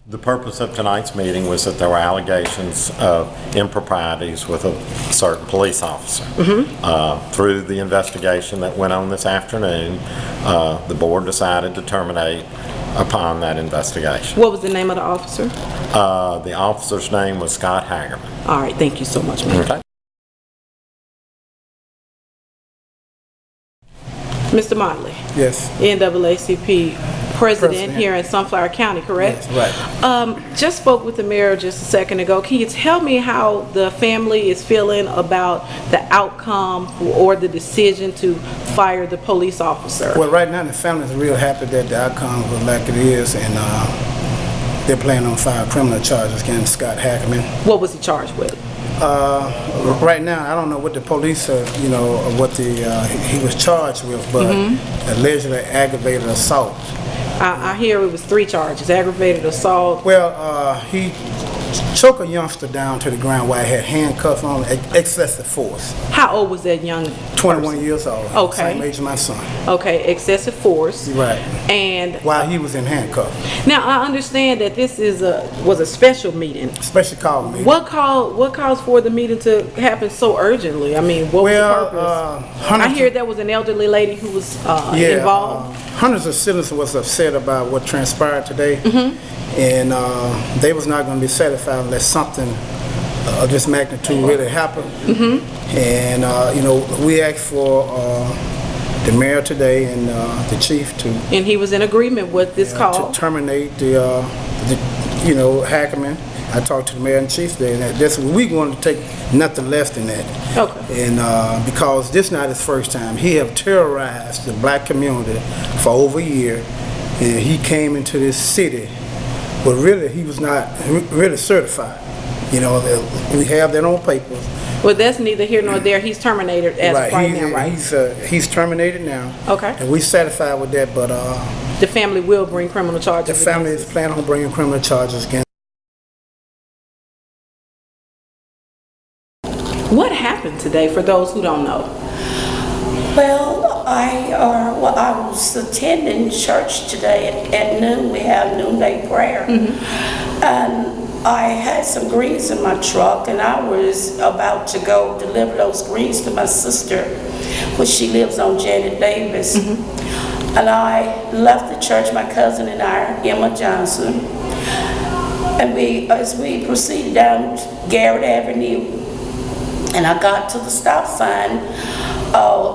The purpose of tonight's meeting was that there were allegations of improprieties with a certain police officer. Through the investigation that went on this afternoon, the board decided to terminate upon that investigation. What was the name of the officer? The officer's name was Scott Hagerman. All right, thank you so much, ma'am. Okay. Mr. Motley. Yes. NAACP president here in Sunflower County, correct? Yes, right. Just spoke with the mayor just a second ago. Can you tell me how the family is feeling about the outcome or the decision to fire the police officer? Well, right now the family is real happy that the outcome was like it is, and they're planning on filing criminal charges against Scott Hagerman. What was he charged with? Right now, I don't know what the police, what he was charged with, but allegedly aggravated assault. I hear it was 3 charges: aggravated assault. Well, he choked a youngster down to the ground while he had handcuffs on, excessive force. How old was that young 21 years old. Okay. Same age as my son. Okay, excessive force. Right. And while he was in handcuffs. now I understand that this was a special meeting. Special call meeting. What caused for the meeting to happen so urgently? I mean, what was the purpose? I hear there was an elderly lady who was involved. Hundreds of citizens was upset about what transpired today, and they was not going to be satisfied unless something of this magnitude really happened. And we asked for the mayor today and the chief to. And he was in agreement with this call to terminate the Hagerman. I talked to the mayor and chief today, and that's we wanted to take nothing less than that. Okay. And because this is not his first time, he have terrorized the black community for over a year, and he came into this city, but really he was not really certified. We have that on papers. Well, that's neither here nor there. He's terminated as of right now, right? He's terminated now. Okay. And we satisfied with that, but the family will bring criminal charges. The family is planning on bringing criminal charges against. What happened today, for those who don't know? Well, I was attending church today at noon. We have noonday prayer. And I had some greens in my truck, and I was about to go deliver those greens to my sister, which she lives on Janet Davis. And I left the church, my cousin and I, Emma Johnson, and as we proceeded down Garrett Avenue, and I got to the stop sign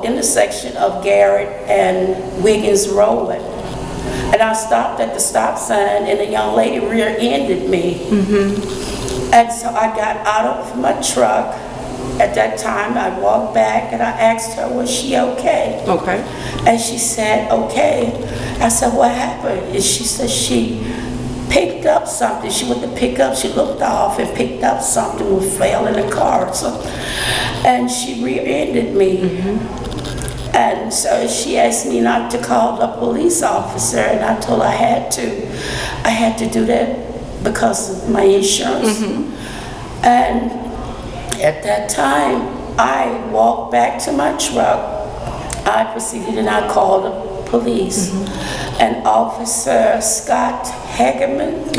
intersection of Garrett and Wiggins Road. And I stopped at the stop sign, and a young lady rear-ended me. And so I got out of my truck. At that time, I walked back and I asked her, was she okay? Okay. And she said, okay. I said, what happened? And she said she picked up something. She went to pick up, she looked off and picked up something that fell in the car. And she rear-ended me. And so she asked me not to call the police officer, and I told her I had to. I had to do that because of my insurance. And at that time, I walked back to my truck. I proceeded and I called the police. And Officer Scott Hagerman,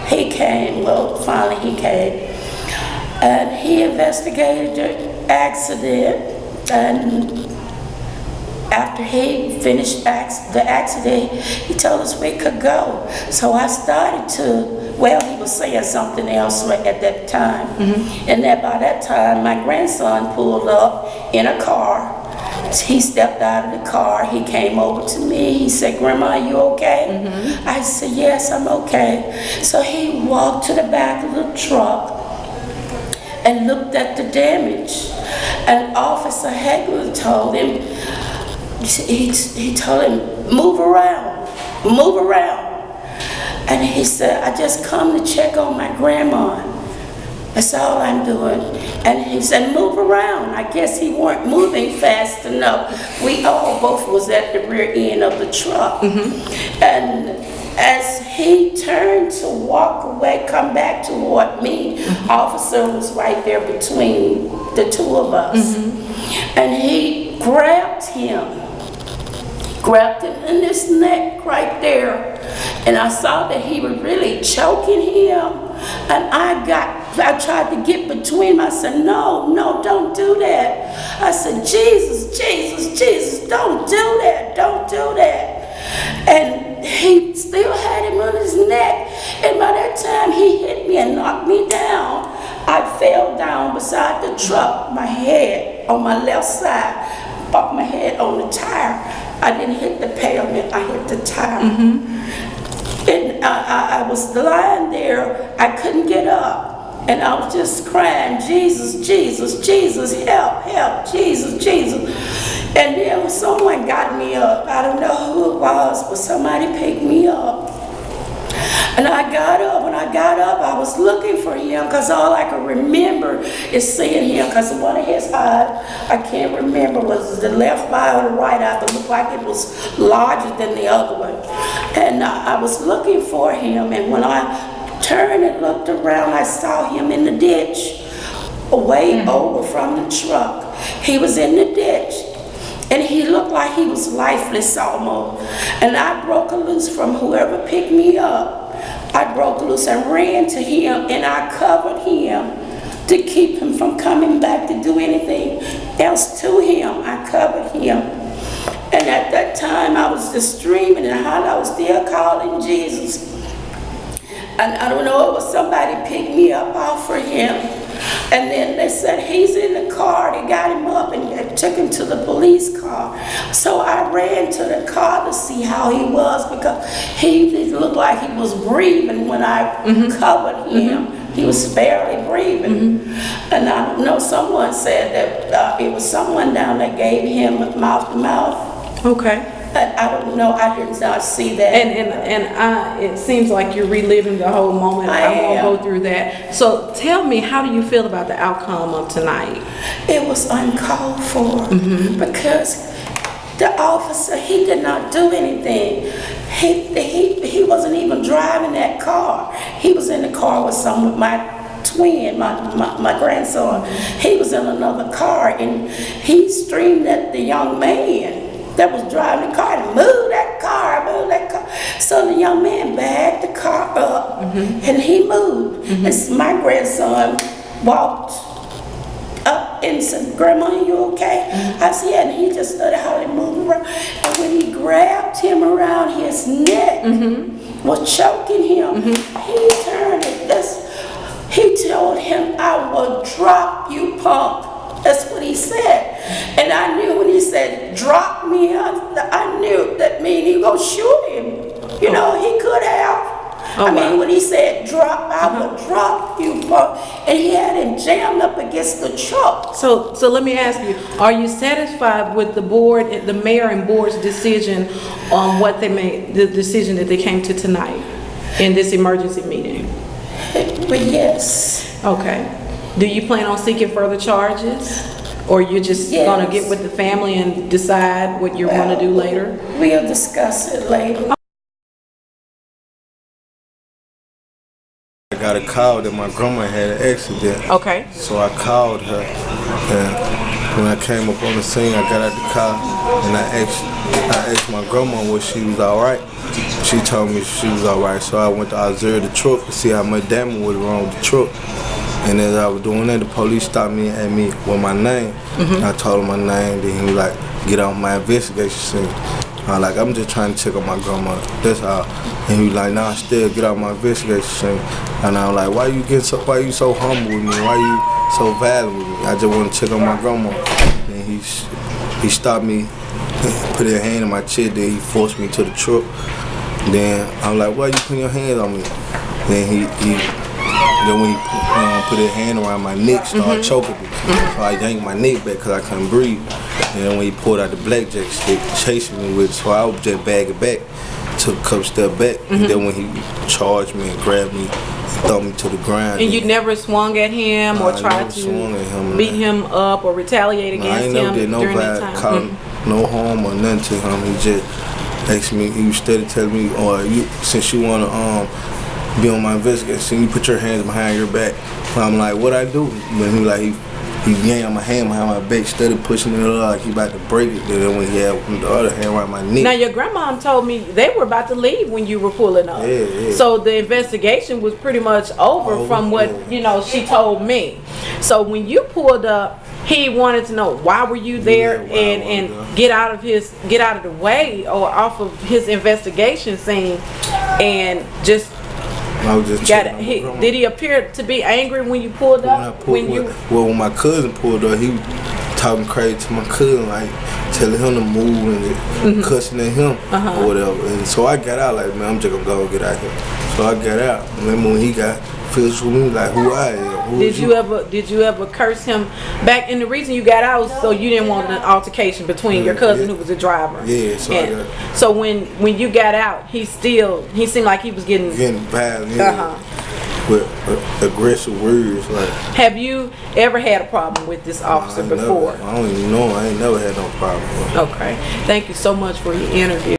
he came, finally he came. And he investigated the accident, and after he finished the accident, he told us we could go. So I started to, he was saying something else at that time. And by that time, my grandson pulled up in a car. He stepped out of the car, he came over to me, he said, Grandma, are you okay? I said, yes, I'm okay. So he walked to the back of the truck and looked at the damage. And Officer Hagerman told him, he told him, move around. And he said, I just come to check on my grandma. That's all I'm doing. And he said, move around. I guess he weren't moving fast enough. We all both was at the rear end of the truck. And as he turned to walk away, come back toward me, officer was right there between the two of us. And he grabbed him in his neck right there. And I saw that he was really choking him. And I tried to get between him. I said, no, don't do that. I said, Jesus, don't do that, don't do that. And he still had him on his neck. And by that time, he hit me and knocked me down. I fell down beside the truck, my head on my left side, bumped my head on the tire. I didn't hit the pavement, I hit the tire. And I was lying there, I couldn't get up. And I was just crying, Jesus, help, Jesus. And then someone got me up. I don't know who it was, but somebody picked me up. And I got up. When I got up, I was looking for him because all I could remember is seeing him because one of his eyes, I can't remember, was the left eye or the right eye, but it looked like it was larger than the other one. And I was looking for him, and when I turned and looked around, I saw him in the ditch, way over from the truck. He was in the ditch. And he looked like he was lifeless almost. And I broke loose from whoever picked me up. I broke loose and ran to him, and I covered him to keep him from coming back to do anything else to him. I covered him. And at that time, I was just screaming and hollering. I was still calling Jesus. And I don't know, it was somebody picked me up off for him. And then they said, he's in the car. They got him up and they took him to the police car. So I ran to the car to see how he was because he looked like he was breathing when I covered him. He was barely breathing. And I don't know, someone said that it was someone down there gave him mouth to mouth. Okay. I don't know, I did not see that. And it seems like you're reliving the whole moment. I won't go through that. So tell me, how do you feel about the outcome of tonight? It was uncalled for because the officer, he did not do anything. He wasn't even driving that car. He was in the car with my twin, my grandson. He was in another car, and he screamed at the young man that was driving the car to move that car. So the young man backed the car up, and he moved. And my grandson walked up and said, "Grandma, are you okay?" I said, yeah, and he just started how to move around. And when he grabbed him around his neck, was choking him, he turned and he told him, "I will drop you, punk." That's what he said. And I knew when he said, "Drop me," I knew that mean he gonna shoot him. You know, he could have. I mean, when he said, "Drop," I will drop you, punk. And he had him jammed up against the truck. So let me ask you, are you satisfied with the board, the mayor and board's decision on what they made, the decision that they came to tonight in this emergency meeting? But yes. Okay. Do you plan on seeking further charges? Or you're just going to get with the family and decide what you're going to do later? We'll discuss it later. I got a call that my grandma had an accident. Okay. So I called her, and when I came up on the scene, I got out the car and I asked my grandma was she was all right. She told me she was all right. So I went to observe the truck to see how much damage was wrong with the truck. And as I was doing that, the police stopped me and asked me with my name. I told him my name, then he was like, "Get off my investigation scene." I was like, "I'm just trying to check on my grandma, that's all." And he was like, "Nah, still get out my investigation scene." And I was like, why you so humble with me? Why you so violent with me? I just want to check on my grandma. And he stopped me, put his hand in my chest, then he forced me to the truck. Then I'm like, "Why you putting your hands on me?" Then when he put his hand around my neck, started choking me. So I yanked my neck back because I couldn't breathe. And then when he pulled out the blackjack stick, chasing me with it, so I was just bagging back, took a couple steps back. And then when he charged me and grabbed me, threw me to the ground. And you never swung at him or tried to beat him up or retaliate against him during that time? I ain't never did no harm or nothing to him. He just asked me, he was steady telling me, since you want to be on my investigation, you put your hands behind your back. I'm like, what I do? But he he yanked my hand behind my back, started pushing it up like he about to break it. Then when he had the other hand around my neck. Now your grandmom told me they were about to leave when you were pulling up. Yeah. So the investigation was pretty much over from what she told me. So when you pulled up, he wanted to know why were you there and get out of the way or off of his investigation scene and just. I was just Did he appear to be angry when you pulled up? When my cousin pulled up, he was talking crazy to my cousin, like telling him to move and cussing at him or whatever. And so I got out like, man, I'm just gonna go get out here. So I got out. And then when he got physical with me, like, who I am. Did you ever curse him back? And the reason you got out was so you didn't want an altercation between your cousin who was a driver. Yeah, so when you got out, he seemed like he was getting violent. With aggressive words. Like, have you ever had a problem with this officer before? I don't even know. I ain't never had no problem. Okay. Thank you so much for your interview.